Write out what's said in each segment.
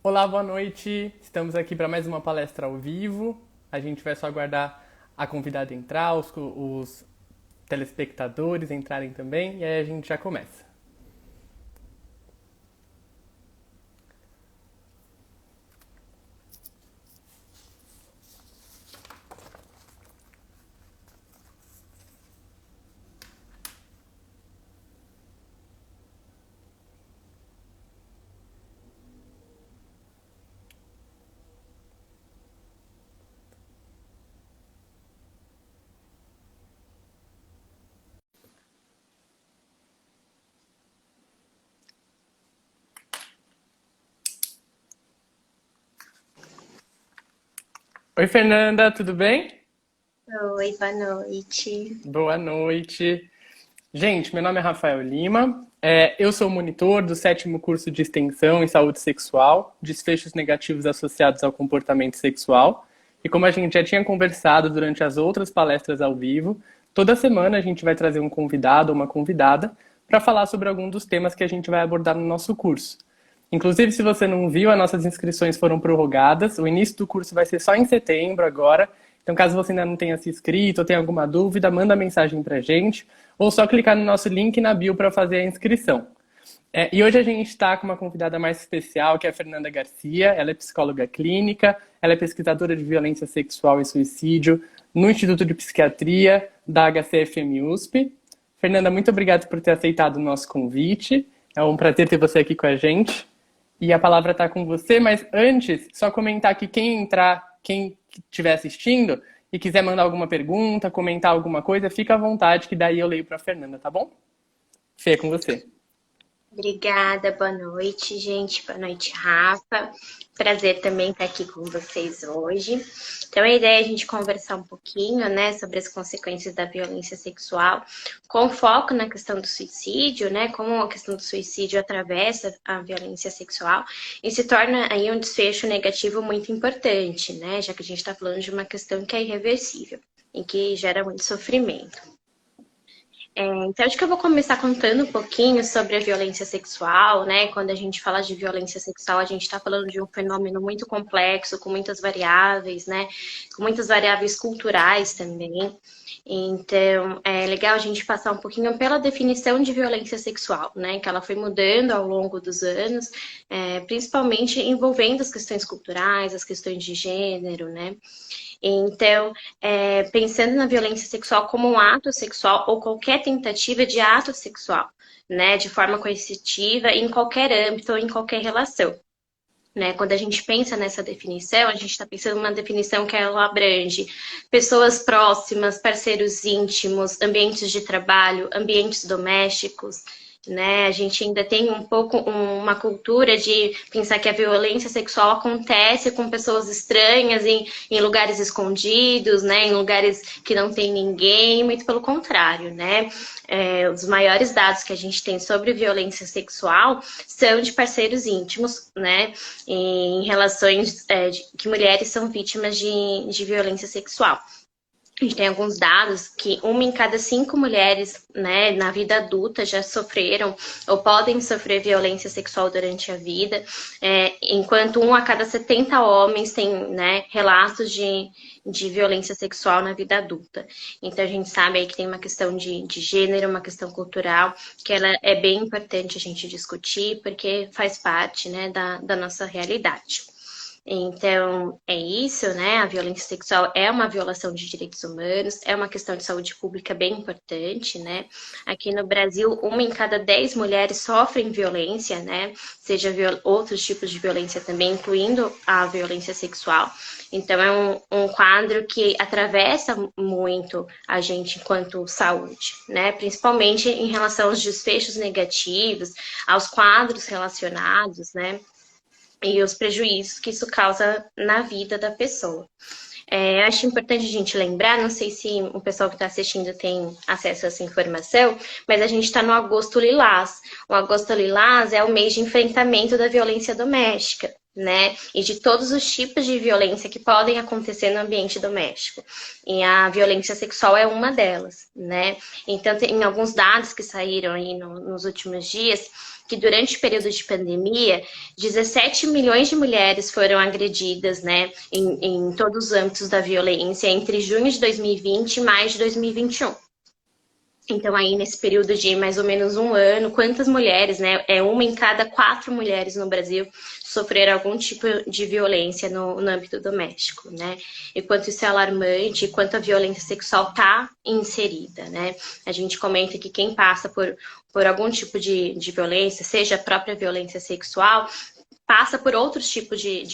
Olá, boa noite. Estamos aqui para mais uma palestra ao vivo. A gente vai só aguardar a convidada entrar, os telespectadores entrarem também, e aí a gente já começa. Oi, Fernanda, tudo bem? Oi, boa noite. Boa noite. Gente, meu nome é Rafael Lima. Eu sou monitor do sétimo curso de extensão em saúde sexual, desfechos negativos associados ao comportamento sexual. E como a gente já tinha conversado durante as outras palestras ao vivo, toda semana a gente vai trazer um convidado ou uma convidada para falar sobre algum dos temas que a gente vai abordar no nosso curso. Inclusive, se você não viu, as nossas inscrições foram prorrogadas. O início do curso vai ser só em setembro agora. Então, caso você ainda não tenha se inscrito ou tenha alguma dúvida, manda mensagem para a gente ou só clicar no nosso link na bio para fazer a inscrição. E hoje a gente está com uma convidada mais especial, que é a Fernanda Garcia. Ela é psicóloga clínica, ela é pesquisadora de violência sexual e suicídio no Instituto de Psiquiatria da HCFM USP. Fernanda, muito obrigado por ter aceitado o nosso convite. É um prazer ter você aqui com a gente. E a palavra está com você, mas antes, só comentar que quem entrar, quem estiver assistindo e quiser mandar alguma pergunta, comentar alguma coisa, fica à vontade, que daí eu leio para a Fernanda, tá bom? Fê, é com você. Obrigada, boa noite, gente. Boa noite, Rafa. Prazer também estar aqui com vocês hoje. Então, a ideia é a gente conversar um pouquinho, né, sobre as consequências da violência sexual, com foco na questão do suicídio, né, como a questão do suicídio atravessa a violência sexual e se torna aí um desfecho negativo muito importante, né, já que a gente está falando de uma questão que é irreversível e que gera muito sofrimento. Então, acho que eu vou começar contando um pouquinho sobre a violência sexual, né? Quando a gente fala de violência sexual, a gente está falando de um fenômeno muito complexo, com muitas variáveis, né? Com muitas variáveis culturais também. Então, é legal a gente passar um pouquinho pela definição de violência sexual, né? Que ela foi mudando ao longo dos anos, principalmente envolvendo as questões culturais, as questões de gênero, né? Então, pensando na violência sexual como um ato sexual ou qualquer tentativa de ato sexual, né, de forma coercitiva, em qualquer âmbito ou em qualquer relação. Né? Quando a gente pensa nessa definição, a gente está pensando numa definição que ela abrange pessoas próximas, parceiros íntimos, ambientes de trabalho, ambientes domésticos, né? A gente ainda tem um pouco uma cultura de pensar que a violência sexual acontece com pessoas estranhas em lugares escondidos, né? Em lugares que não tem ninguém, muito pelo contrário, né? Os maiores dados que a gente tem sobre violência sexual são de parceiros íntimos, né? Em relações que mulheres são vítimas de violência sexual. A gente tem alguns dados que uma em cada 5 mulheres, né, na vida adulta já sofreram ou podem sofrer violência sexual durante a vida, enquanto um a cada 70 homens tem, né, relatos de violência sexual na vida adulta. Então a gente sabe aí que tem uma questão de gênero, uma questão cultural, que ela é bem importante a gente discutir, porque faz parte, né, da nossa realidade. Então, é isso, né? A violência sexual é uma violação de direitos humanos, é uma questão de saúde pública bem importante, né? Aqui no Brasil, uma em cada 10 mulheres sofrem violência, né? Seja outros tipos de violência também, incluindo a violência sexual. Então, é um quadro que atravessa muito a gente enquanto saúde, né? Principalmente em relação aos desfechos negativos, aos quadros relacionados, né? E os prejuízos que isso causa na vida da pessoa. Acho importante a gente lembrar, não sei se o pessoal que está assistindo tem acesso a essa informação, mas a gente está no Agosto Lilás. O Agosto Lilás é o mês de enfrentamento da violência doméstica, né? E de todos os tipos de violência que podem acontecer no ambiente doméstico. E a violência sexual é uma delas, né? Então, tem alguns dados que saíram aí nos últimos dias que durante o período de pandemia, 17 milhões de mulheres foram agredidas, né, em todos os âmbitos da violência entre junho de 2020 e maio de 2021. Então, aí, nesse período de mais ou menos um ano, quantas mulheres, né? Uma em cada 4 mulheres no Brasil sofreram algum tipo de violência no âmbito doméstico, né? E quanto isso é alarmante, e quanto a violência sexual está inserida, né? A gente comenta que quem passa por algum tipo de violência, seja a própria violência sexual, passa por outros tipos de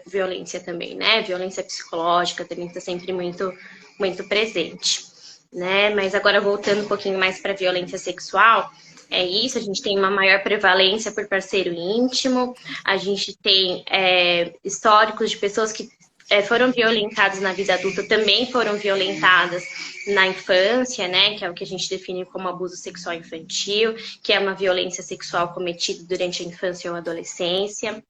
violência também, né? Violência psicológica também está sempre muito, muito presente. Né? Mas agora voltando um pouquinho mais para a violência sexual, é isso, a gente tem uma maior prevalência por parceiro íntimo, a gente tem históricos de pessoas que foram violentadas na vida adulta, também foram violentadas na infância, né? Que é o que a gente define como abuso sexual infantil, que é uma violência sexual cometida durante a infância ou adolescência.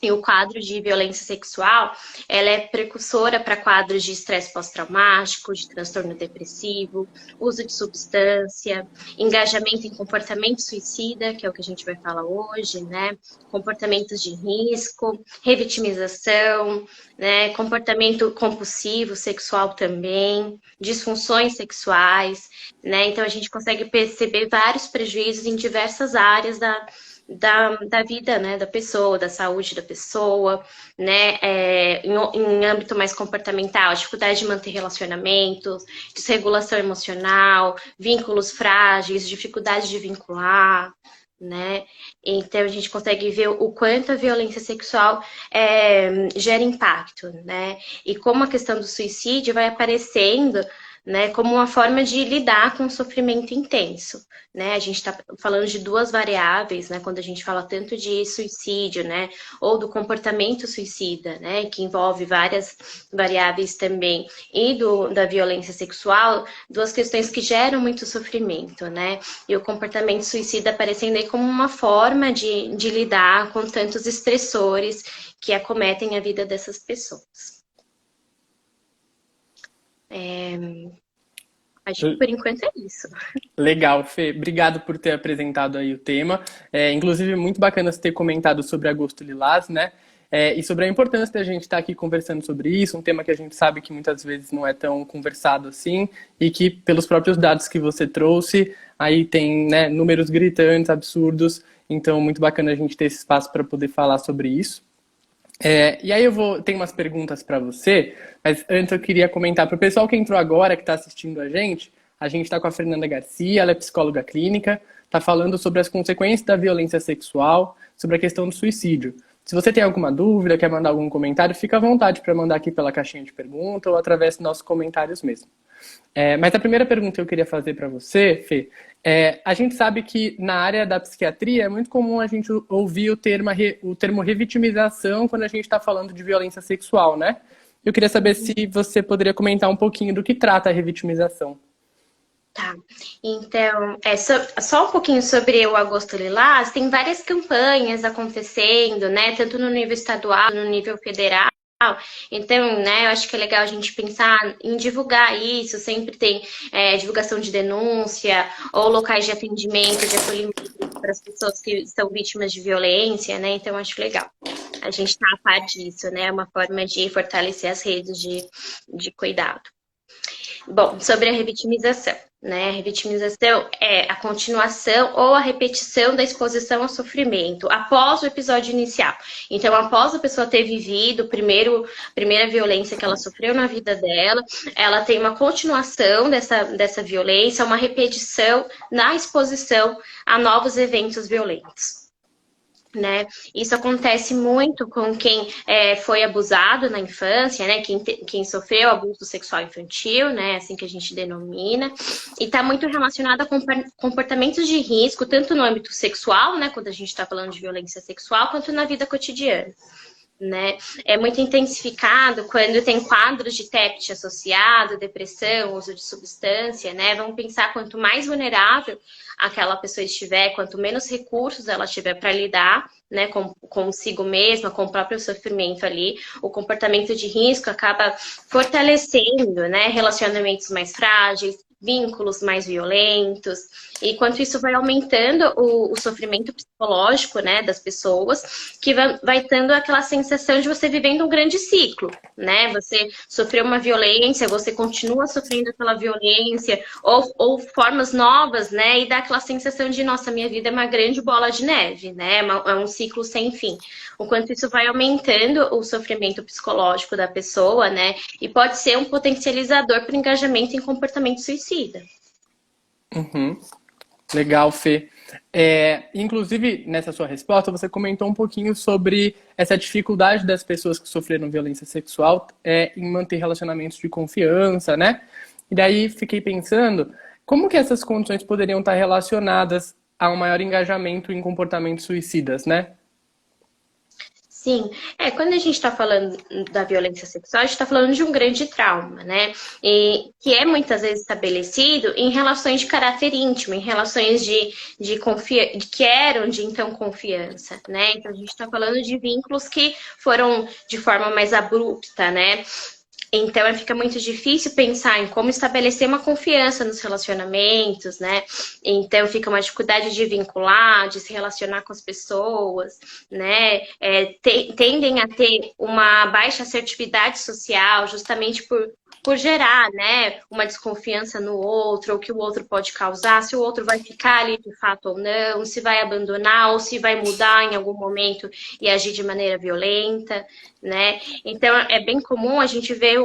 E o quadro de violência sexual, ela é precursora para quadros de estresse pós-traumático, de transtorno depressivo, uso de substância, engajamento em comportamento suicida, que é o que a gente vai falar hoje, né? Comportamentos de risco, revitimização, né? Comportamento compulsivo sexual também, disfunções sexuais, né? Então a gente consegue perceber vários prejuízos em diversas áreas da vida, né, da pessoa, da saúde da pessoa, né, em âmbito mais comportamental, dificuldade de manter relacionamentos, desregulação emocional, vínculos frágeis, dificuldade de vincular, né, então a gente consegue ver o quanto a violência sexual gera impacto, né, e como a questão do suicídio vai aparecendo, né, como uma forma de lidar com o sofrimento intenso, né? A gente está falando de duas variáveis, né? Quando a gente fala tanto de suicídio, né, ou do comportamento suicida, né, que envolve várias variáveis também, e da violência sexual, duas questões que geram muito sofrimento, né? E o comportamento suicida aparecendo aí como uma forma de lidar com tantos estressores que acometem a vida dessas pessoas. Acho que por enquanto é isso. Legal, Fê. Obrigado por ter apresentado aí o tema. Inclusive, muito bacana você ter comentado sobre Agosto Lilás, né? E sobre a importância da gente estar aqui conversando sobre isso, um tema que a gente sabe que muitas vezes não é tão conversado assim, e que, pelos próprios dados que você trouxe, aí tem, né, números gritantes, absurdos. Então, muito bacana a gente ter esse espaço para poder falar sobre isso. E aí tenho umas perguntas para você, mas antes eu queria comentar para o pessoal que entrou agora, que está assistindo a gente está com a Fernanda Garcia, ela é psicóloga clínica, está falando sobre as consequências da violência sexual, sobre a questão do suicídio. Se você tem alguma dúvida, quer mandar algum comentário, fica à vontade para mandar aqui pela caixinha de pergunta ou através dos nossos comentários mesmo. Mas a primeira pergunta que eu queria fazer para você, Fê, a gente sabe que na área da psiquiatria é muito comum a gente ouvir o termo revitimização quando a gente está falando de violência sexual, né? Eu queria saber se você poderia comentar um pouquinho do que trata a revitimização. Tá, então, só um pouquinho sobre o Agosto Lilás, tem várias campanhas acontecendo, né, tanto no nível estadual, no nível federal. Então, né, eu acho que é legal a gente pensar em divulgar isso, sempre tem divulgação de denúncia, ou locais de atendimento, de acolhimento para as pessoas que são vítimas de violência, né, então acho legal. A gente está a par disso, né, é uma forma de fortalecer as redes de cuidado. Bom, sobre a revitimização, né? A revitimização é a continuação ou a repetição da exposição ao sofrimento após o episódio inicial. Então, após a pessoa ter vivido a primeira violência que ela sofreu na vida dela, ela tem uma continuação dessa violência, uma repetição na exposição a novos eventos violentos. Né? Isso acontece muito com quem foi abusado na infância, né? Quem sofreu abuso sexual infantil, né? Assim que a gente denomina, e está muito relacionado a comportamentos de risco, tanto no âmbito sexual, né? Quando a gente está falando de violência sexual, quanto na vida cotidiana. Né? É muito intensificado quando tem quadros de TEPT associado, depressão, uso de substância, né? Vamos pensar quanto mais vulnerável aquela pessoa estiver, quanto menos recursos ela tiver para lidar, né, consigo mesma, com o próprio sofrimento ali, o comportamento de risco acaba fortalecendo, né, relacionamentos mais frágeis, vínculos mais violentos. E quanto isso vai aumentando o sofrimento psicológico, né, das pessoas, que vai tendo aquela sensação de você vivendo um grande ciclo, né? Você sofreu uma violência, você continua sofrendo aquela violência, ou formas novas, né? E dá aquela sensação de, nossa, minha vida é uma grande bola de neve, né? É um ciclo sem fim. O quanto isso vai aumentando o sofrimento psicológico da pessoa, né? E pode ser um potencializador para o engajamento em comportamento suicida. Uhum. Legal, Fê. Inclusive, nessa sua resposta, você comentou um pouquinho sobre essa dificuldade das pessoas que sofreram violência sexual em manter relacionamentos de confiança, né? E daí fiquei pensando, como que essas condições poderiam estar relacionadas a um maior engajamento em comportamentos suicidas, né? Sim, quando a gente está falando da violência sexual, a gente está falando de um grande trauma, né? E que é muitas vezes estabelecido em relações de caráter íntimo, em relações que eram de então confiança, né? Então a gente está falando de vínculos que foram de forma mais abrupta, né? Então, fica muito difícil pensar em como estabelecer uma confiança nos relacionamentos, né? Então, fica uma dificuldade de vincular, de se relacionar com as pessoas, né? Tendem a ter uma baixa assertividade social, justamente por gerar, né, uma desconfiança no outro, ou que o outro pode causar, se o outro vai ficar ali de fato ou não, se vai abandonar ou se vai mudar em algum momento e agir de maneira violenta, né? Então é bem comum a gente ver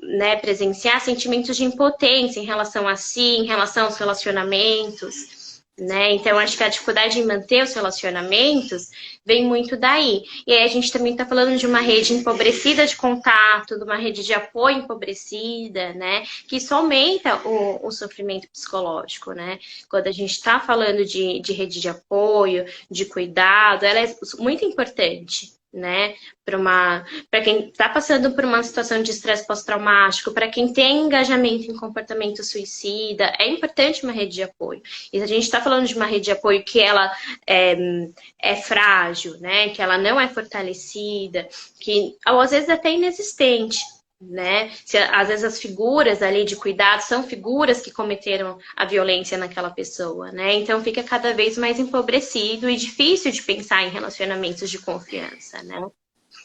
né, presenciar sentimentos de impotência em relação a si, em relação aos relacionamentos. Né? Então, acho que a dificuldade em manter os relacionamentos vem muito daí. E aí a gente também está falando de uma rede empobrecida de contato, de uma rede de apoio empobrecida, né? Que isso aumenta o sofrimento psicológico, né? Quando a gente está falando de rede de apoio, de cuidado, ela é muito importante. Né, para quem está passando por uma situação de estresse pós-traumático, para quem tem engajamento em comportamento suicida, é importante uma rede de apoio. E se a gente está falando de uma rede de apoio que ela é frágil, né, que ela não é fortalecida, que às vezes até inexistente, né? Às vezes as figuras ali de cuidado são figuras que cometeram a violência naquela pessoa, né? Então fica cada vez mais empobrecido e difícil de pensar em relacionamentos de confiança, né?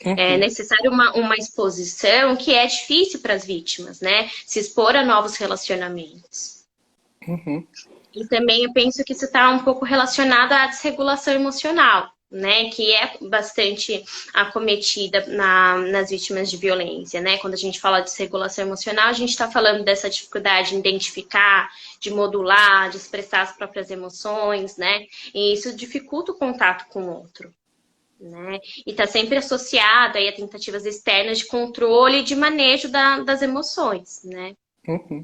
É necessário uma exposição que é difícil para as vítimas, né? Se expor a novos relacionamentos. E também eu penso que isso está um pouco relacionado à desregulação emocional, né, que é bastante acometida nas vítimas de violência, né? Quando a gente fala de desregulação emocional, a gente está falando dessa dificuldade de identificar, de modular, de expressar as próprias emoções, né? E isso dificulta o contato com o outro, né? E está sempre associado aí a tentativas externas de controle e de manejo das emoções, né?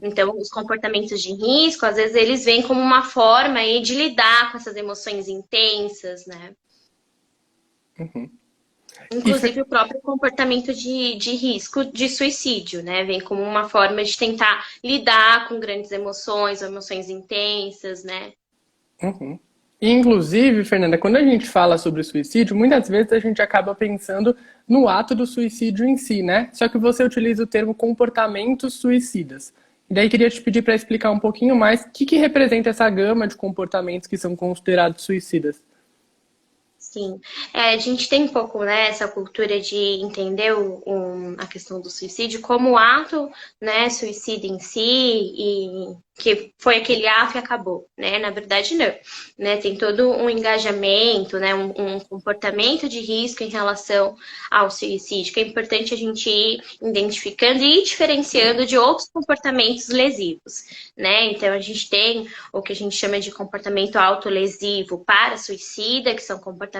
Então, os comportamentos de risco, às vezes, eles vêm como uma forma aí de lidar com essas emoções intensas, né? Inclusive o próprio comportamento de risco de suicídio, né? Vem como uma forma de tentar lidar com grandes emoções, emoções intensas, né? Inclusive, Fernanda, quando a gente fala sobre suicídio, muitas vezes a gente acaba pensando no ato do suicídio em si, né? Só que você utiliza o termo comportamentos suicidas. E daí queria te pedir para explicar um pouquinho mais o que representa essa gama de comportamentos que são considerados suicidas. Sim, a gente tem um pouco, né, essa cultura de entender a questão do suicídio como ato, né, suicida em si, e que foi aquele ato e acabou, né? Na verdade, não, né? Tem todo um engajamento, né, um comportamento de risco em relação ao suicídio, que é importante a gente ir identificando e diferenciando de outros comportamentos lesivos, né? Então, a gente tem o que a gente chama de comportamento autolesivo para suicida, que são comportamentos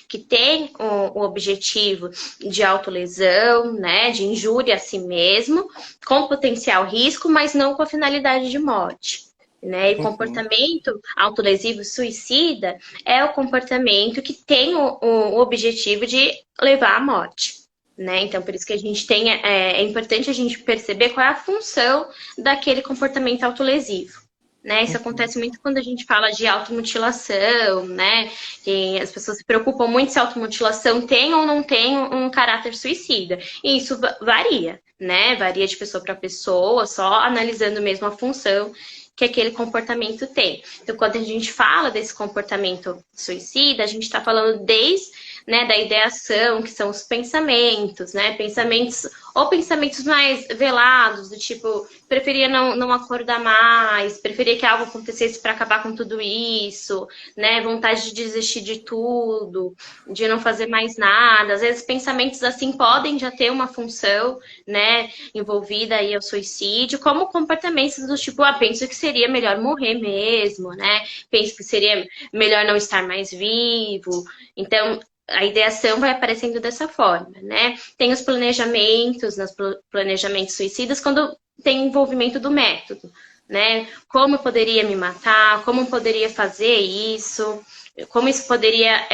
que têm o objetivo de autolesão, né, de injúria a si mesmo, com potencial risco, mas não com a finalidade de morte. Né? E comportamento autolesivo suicida é o comportamento que tem o objetivo de levar à morte. Né? Então, por isso que a gente tem, é importante a gente perceber qual é a função daquele comportamento autolesivo. né? Isso acontece muito quando a gente fala de automutilação, né? E as pessoas se preocupam muito se a automutilação tem ou não tem um caráter suicida. E isso varia, né? Varia de pessoa para pessoa, só analisando mesmo a função que aquele comportamento tem. Então, quando a gente fala desse comportamento suicida, a gente está falando desde, né, da ideação, que são os pensamentos, né? Pensamentos, ou pensamentos mais velados, do tipo, preferia não acordar mais, preferia que algo acontecesse para acabar com tudo isso, né? Vontade de desistir de tudo, de não fazer mais nada. Às vezes pensamentos assim podem já ter uma função, né, envolvida aí ao suicídio, como comportamentos do tipo, penso que seria melhor morrer mesmo, né? Penso que seria melhor não estar mais vivo. Então, a ideação vai aparecendo dessa forma, né? Tem os planejamentos, nos planejamentos suicidas, quando tem envolvimento do método, né? Como eu poderia me matar, como eu poderia fazer isso, como isso poderia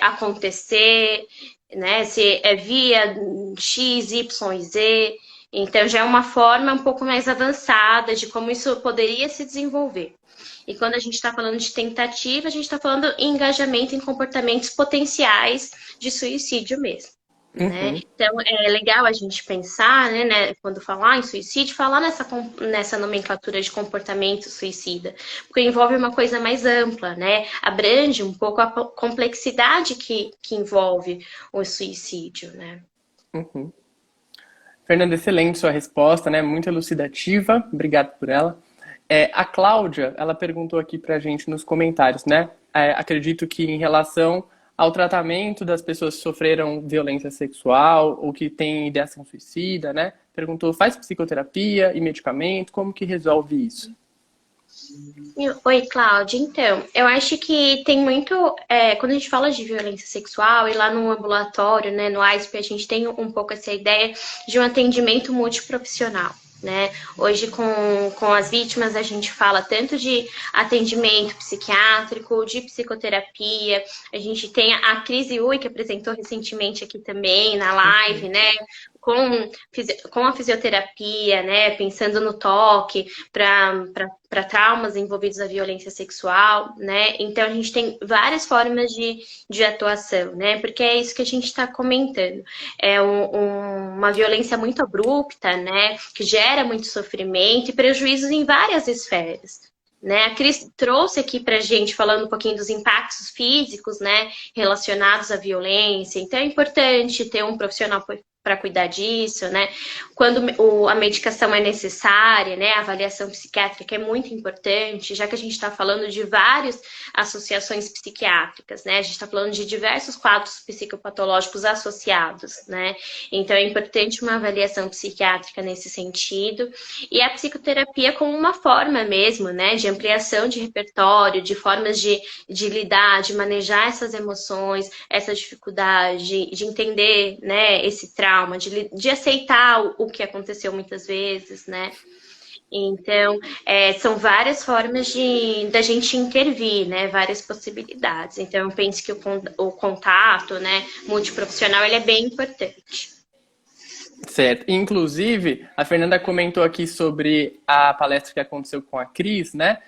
acontecer, né? Se é via X, Y, Z. Então, já é uma forma um pouco mais avançada de como isso poderia se desenvolver. E quando a gente está falando de tentativa, a gente está falando em engajamento em comportamentos potenciais de suicídio mesmo. Né? Então, é legal a gente pensar, né, quando falar em suicídio, falar nessa nomenclatura de comportamento suicida, porque envolve uma coisa mais ampla, né? Abrange um pouco a complexidade que envolve o suicídio, né? Fernanda, excelente sua resposta, né? Muito elucidativa, obrigado por ela. A Cláudia, ela perguntou aqui pra gente nos comentários, né? Acredito que em relação ao tratamento das pessoas que sofreram violência sexual ou que têm ideação suicida, né? Perguntou, faz psicoterapia e medicamento, como que resolve isso? Oi, Cláudia. Então, eu acho que tem muito... quando a gente fala de violência sexual, e lá no ambulatório, né, no AISP, a gente tem um pouco essa ideia de um atendimento multiprofissional. Né? Hoje, com as vítimas, a gente fala tanto de atendimento psiquiátrico, de psicoterapia. A gente tem a Cris Ui, que apresentou recentemente aqui também na live, né? Com a fisioterapia, né? Pensando no toque para traumas envolvidos na violência sexual, né? Então, a gente tem várias formas de atuação, né? Porque é isso que a gente está comentando. É uma violência muito abrupta, né? Que gera muito sofrimento e prejuízos em várias esferas. Né? A Cris trouxe aqui pra gente, falando um pouquinho dos impactos físicos, né, relacionados à violência. Então é importante ter um profissional para cuidar disso, né? Quando a medicação é necessária, né? A avaliação psiquiátrica é muito importante, já que a gente está falando de várias associações psiquiátricas, né? A gente está falando de diversos quadros psicopatológicos associados, né? Então é importante uma avaliação psiquiátrica nesse sentido. E a psicoterapia como uma forma mesmo, né? De ampliação de repertório, de formas de lidar, de manejar essas emoções, essa dificuldade, de entender, né? Esse trauma, de aceitar o que aconteceu muitas vezes, né? Então, são várias formas da gente intervir, né? Várias possibilidades. Então, eu penso que o contato, né, multiprofissional, ele é bem importante. Certo. Inclusive, a Fernanda comentou aqui sobre a palestra que aconteceu com a Cris, né?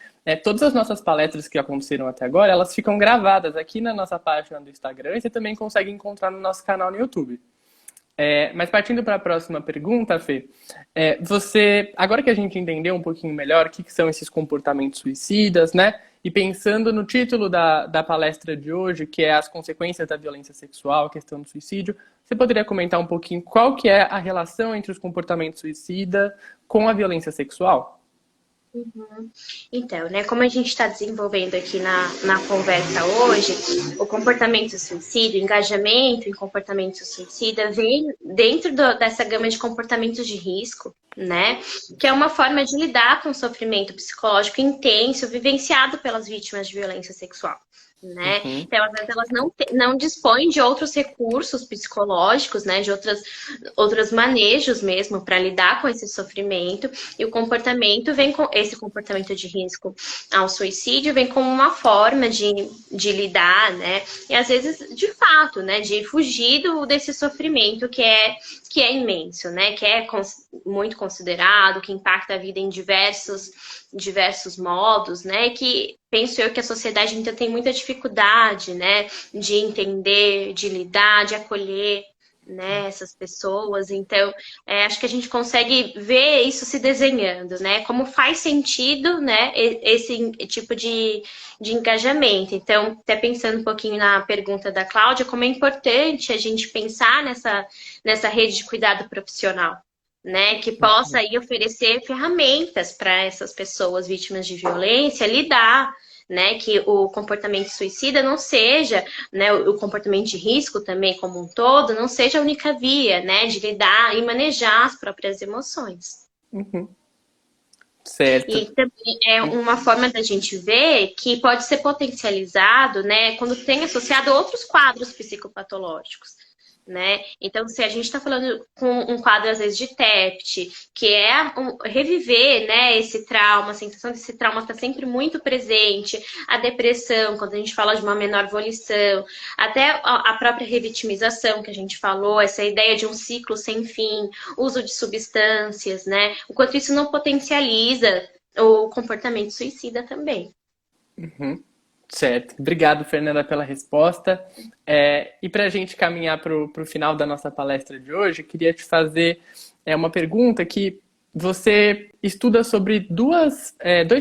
Todas as nossas palestras que aconteceram até agora, elas ficam gravadas aqui na nossa página do Instagram e você também consegue encontrar no nosso canal no YouTube. Mas partindo para a próxima pergunta, Fê, agora que a gente entendeu um pouquinho melhor o que são esses comportamentos suicidas, né? E pensando no título da palestra de hoje, que é as consequências da violência sexual, a questão do suicídio, você poderia comentar um pouquinho qual que é a relação entre os comportamentos suicidas com a violência sexual? Então, né, como a gente está desenvolvendo aqui na conversa hoje, o comportamento suicida, o engajamento em comportamento suicida vem dentro dessa gama de comportamentos de risco, né? Que é uma forma de lidar com o sofrimento psicológico intenso vivenciado pelas vítimas de violência sexual. Né? Então, às vezes, elas não dispõem de outros recursos psicológicos, né? De outros manejos mesmo para lidar com esse sofrimento. E o comportamento esse comportamento de risco ao suicídio vem como uma forma de lidar, né? E às vezes, de fato, né? De fugir desse sofrimento que é que é imenso, né? Que é muito considerado, que impacta a vida em diversos modos, né? Que penso eu que a sociedade ainda tem muita dificuldade, né? De entender, de lidar, de acolher, né, essas pessoas. Então, acho que a gente consegue ver isso se desenhando, né? Como faz sentido, né, esse tipo de engajamento. Então, até pensando um pouquinho na pergunta da Cláudia, como é importante a gente pensar nessa rede de cuidado profissional, né, que possa aí oferecer ferramentas para essas pessoas vítimas de violência lidar, né, que o comportamento suicida não seja, né, o comportamento de risco também como um todo, não seja a única via, né, de lidar e manejar as próprias emoções. Uhum. Certo. E também é uma forma da gente ver que pode ser potencializado, né, quando tem associado outros quadros psicopatológicos. Né? Então, se a gente está falando com um quadro, às vezes, de TEPT, que é reviver, né, esse trauma, a sensação desse trauma está sempre muito presente, a depressão, quando a gente fala de uma menor volição, até a própria revitimização que a gente falou, essa ideia de um ciclo sem fim, uso de substâncias, né? O quanto isso não potencializa o comportamento suicida também. Uhum. Certo. Obrigado, Fernanda, pela resposta. E para a gente caminhar para o final da nossa palestra de hoje, queria te fazer uma pergunta que você estuda sobre dois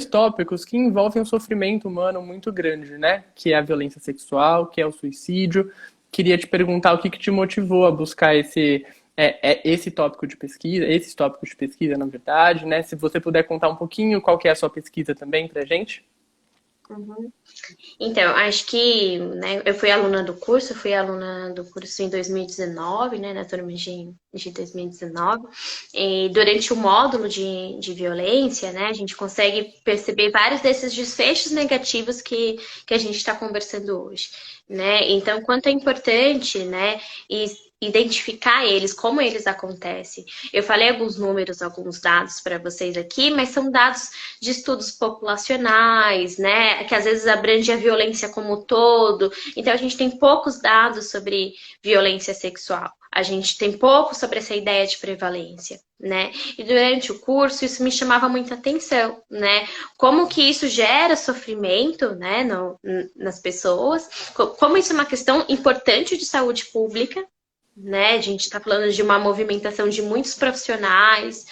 tópicos que envolvem um sofrimento humano muito grande, né? Que é a violência sexual, que é o suicídio. Queria te perguntar o que te motivou a buscar esse tópico de pesquisa, esses tópicos de pesquisa, na verdade, né? Se você puder contar um pouquinho qual que é a sua pesquisa também para a gente. Uhum. Então, acho que, né, eu fui aluna do curso em 2019, né, na turma de 2019, e durante o módulo de violência, né, a gente consegue perceber vários desses desfechos negativos que a gente está conversando hoje, né, então, quanto é importante, né, identificar eles, como eles acontecem. Eu falei alguns números, alguns dados para vocês aqui, mas são dados de estudos populacionais, né, que às vezes abrange a violência como um todo. Então, a gente tem poucos dados sobre violência sexual. A gente tem pouco sobre essa ideia de prevalência, né? E durante o curso, isso me chamava muita atenção, né? Como que isso gera sofrimento, né, nas pessoas, como isso é uma questão importante de saúde pública, né? A gente está falando de uma movimentação de muitos profissionais,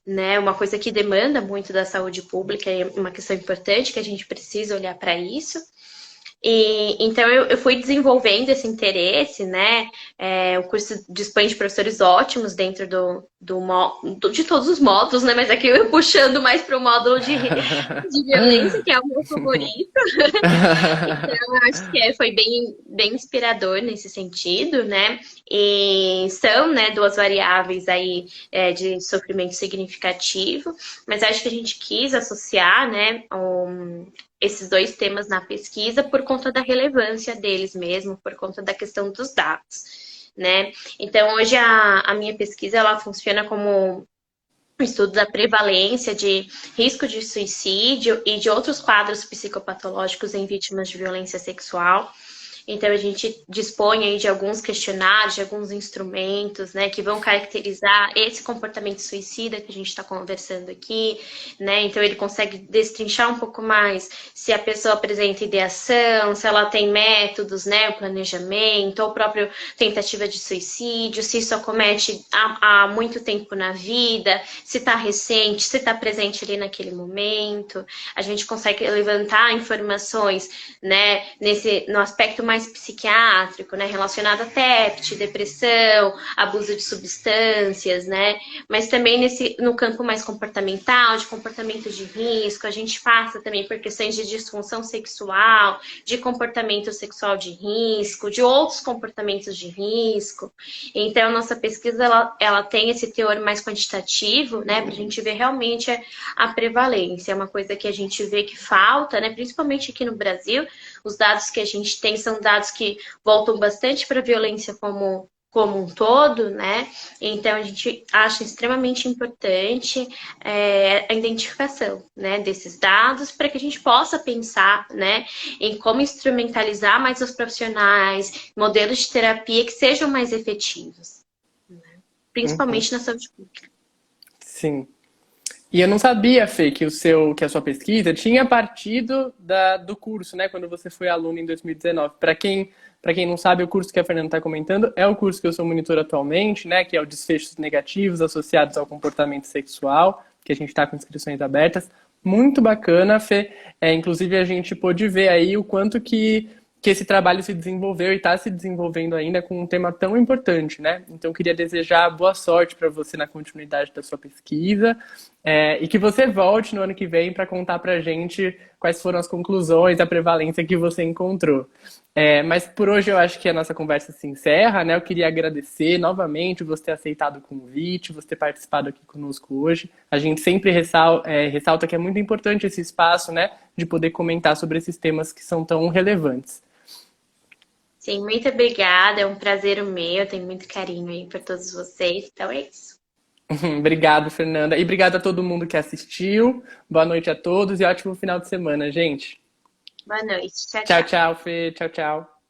né? Uma coisa que demanda muito da saúde pública, é uma questão importante que a gente precisa olhar para isso. E, então eu fui desenvolvendo esse interesse, né? O curso dispõe de professores ótimos dentro de todos os módulos, né? Mas aqui eu puxando mais para o módulo de violência, que é o meu favorito. Então eu acho que foi bem inspirador nesse sentido, né? E são, né, duas variáveis aí de sofrimento significativo, mas acho que a gente quis associar, né, esses dois temas na pesquisa por conta da relevância deles mesmo, por conta da questão dos dados, né? Então, hoje a minha pesquisa, ela funciona como um estudo da prevalência de risco de suicídio e de outros quadros psicopatológicos em vítimas de violência sexual. Então, a gente dispõe aí de alguns questionários, de alguns instrumentos, né, que vão caracterizar esse comportamento suicida que a gente está conversando aqui, né? Então, ele consegue destrinchar um pouco mais se a pessoa apresenta ideação, se ela tem métodos, né, o planejamento, ou próprio tentativa de suicídio, se isso acomete há muito tempo na vida, se está recente, se está presente ali naquele momento. A gente consegue levantar informações, né, no aspecto mais psiquiátrico, né, relacionado a TEPT, depressão, abuso de substâncias, né, mas também no campo mais comportamental, de comportamento de risco, a gente passa também por questões de disfunção sexual, de comportamento sexual de risco, de outros comportamentos de risco. Então, nossa pesquisa, ela tem esse teor mais quantitativo, né, para a gente ver realmente a prevalência. É uma coisa que a gente vê que falta, né, principalmente aqui no Brasil. Os dados que a gente tem são dados que voltam bastante para a violência como um todo, né? Então, a gente acha extremamente importante a identificação, né, desses dados para que a gente possa pensar, né, em como instrumentalizar mais os profissionais, modelos de terapia que sejam mais efetivos. Uhum. principalmente na saúde pública. Sim. E eu não sabia, Fê, que a sua pesquisa tinha partido do curso, né? Quando você foi aluno em 2019. Para quem não sabe, o curso que a Fernanda está comentando é o curso que eu sou monitor atualmente, né? Que é o Desfechos Negativos Associados ao Comportamento Sexual, que a gente está com inscrições abertas. Muito bacana, Fê. Inclusive, a gente pôde ver aí o quanto que esse trabalho se desenvolveu e está se desenvolvendo ainda com um tema tão importante, né? Então, eu queria desejar boa sorte para você na continuidade da sua pesquisa, e que você volte no ano que vem para contar para a gente quais foram as conclusões, a prevalência que você encontrou. Mas por hoje eu acho que a nossa conversa se encerra, né? Eu queria agradecer novamente você ter aceitado o convite, você ter participado aqui conosco hoje. A gente sempre ressalta que é muito importante esse espaço, né? De poder comentar sobre esses temas que são tão relevantes. Sim, muito obrigada. É um prazer o meu. Tenho muito carinho aí por todos vocês. Então é isso. Obrigado, Fernanda. E obrigado a todo mundo que assistiu. Boa noite a todos e ótimo final de semana, gente. Boa noite. Tchau, Tchau, tchau. tchau, Fê. Tchau, tchau.